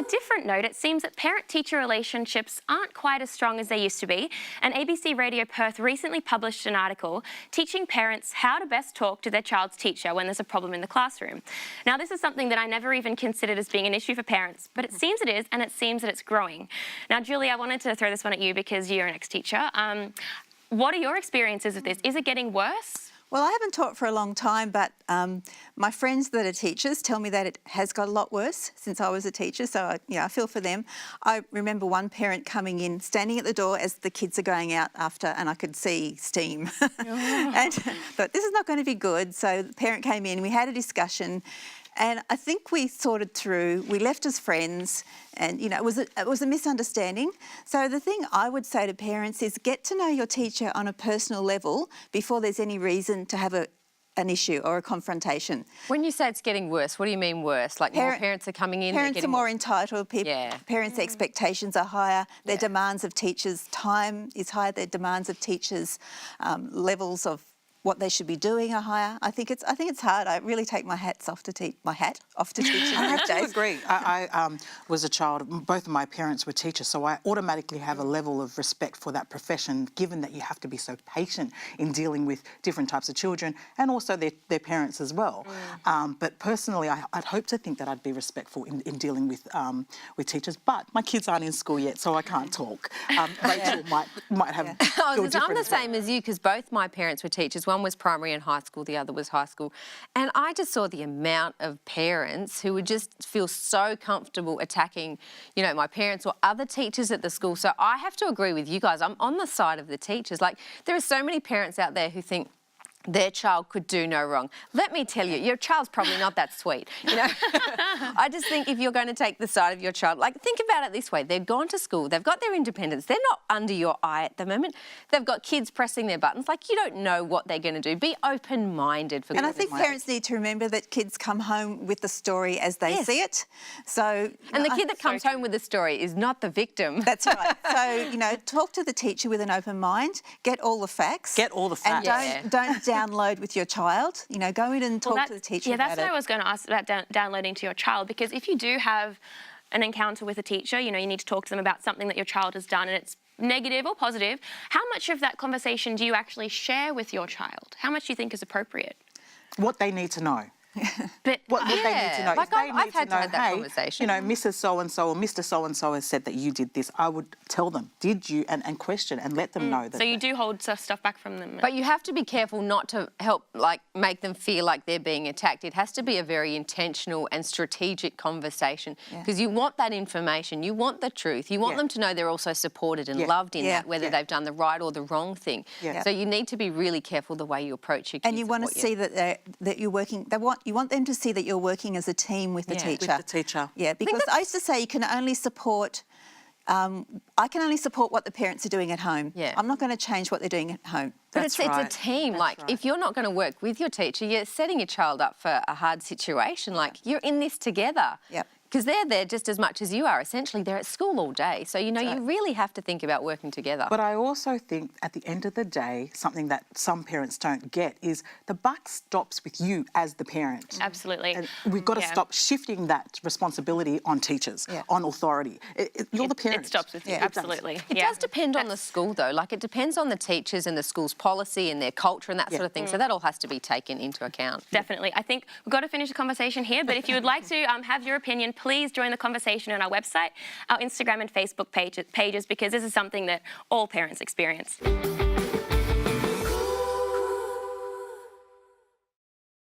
a different note, it seems that parent-teacher relationships aren't quite as strong as they used to be, and ABC Radio Perth recently published an article teaching parents how to best talk to their child's teacher when there's a problem in the classroom. Now, this is something that I never even considered as being an issue for parents, but it seems it is, and it seems that it's growing. Now, Julie, I wanted to throw this one at you because you're an ex-teacher. What are your experiences with this? Is it getting worse? Well, I haven't taught for a long time, but my friends that are teachers tell me that it has got a lot worse since I was a teacher, so I feel for them. I remember one parent coming in, standing at the door as the kids are going out after, and I could see steam. And thought, this is not going to be good. So the parent came in, we had a discussion, and I think we sorted through, we left as friends, and it was a misunderstanding. So the thing I would say to parents is get to know your teacher on a personal level before there's any reason to have an issue or a confrontation. When you say it's getting worse, what do you mean worse? Like more parents are coming in? Parents are more entitled. Parents' expectations are higher. Their demands of teachers' time is higher. Their demands of teachers' levels of what they should be doing are higher. I think it's hard. I really take my hat off to teaching. I have to agree. I was a child. Both of my parents were teachers, so I automatically have a level of respect for that profession, given that you have to be so patient in dealing with different types of children and also their parents as well. But personally, I'd hope to think that I'd be respectful in dealing with teachers. But my kids aren't in school yet, so I can't talk. Rachel might have. I'm the same as you because both my parents were teachers. One was primary and high school, the other was high school. And I just saw the amount of parents who would just feel so comfortable attacking, my parents or other teachers at the school. So I have to agree with you guys. I'm on the side of the teachers. Like, there are so many parents out there who think their child could do no wrong. Let me tell you, your child's probably not that sweet, I just think if you're going to take the side of your child, think about it this way. They've gone to school, they've got their independence, they're not under your eye at the moment. They've got kids pressing their buttons. You don't know what they're going to do. Be open-minded for And I think parents need to remember that kids come home with the story as they see it. So, and the kid that comes home with the story is not the victim. That's right. So, talk to the teacher with an open mind, get all the facts. Get all the facts. And don't download with your child. Go in and talk to the teacher about it. Yeah, that's what I was going to ask about downloading to your child, because if you do have an encounter with a teacher, you need to talk to them about something that your child has done and it's negative or positive, how much of that conversation do you actually share with your child? How much do you think is appropriate? What they need to know. But what they need to know. I've had to have that conversation. Mrs. So-and-so or Mr. So-and-so has said that you did this. I would tell them, did you, and question and let them know that. So you do hold stuff back from them. But you have to be careful not to help, make them feel like they're being attacked. It has to be a very intentional and strategic conversation because you want that information. You want the truth. You want them to know they're also supported and loved in that, whether they've done the right or the wrong thing. So you need to be really careful the way you approach your kids. And you want to see that you're working. You want them to see that you're working as a team with the teacher. With the teacher. Yeah, because I used to say you can only support. I can only support what the parents are doing at home. Yeah. I'm not going to change what they're doing at home. But it's a team. If you're not going to work with your teacher, you're setting your child up for a hard situation. You're in this together. Yep. Because they're there just as much as you are. Essentially, they're at school all day. So, you really have to think about working together. But I also think at the end of the day, something that some parents don't get is the buck stops with you as the parent. Absolutely. And we've got to stop shifting that responsibility on teachers, on authority. You're the parent. It stops with you, absolutely. It does depend on the school, though. It depends on the teachers and the school's policy and their culture and that sort of thing. So that all has to be taken into account. Definitely. I think we've got to finish the conversation here, but if you would like to have your opinion, please join the conversation on our website, our Instagram and Facebook pages, because this is something that all parents experience.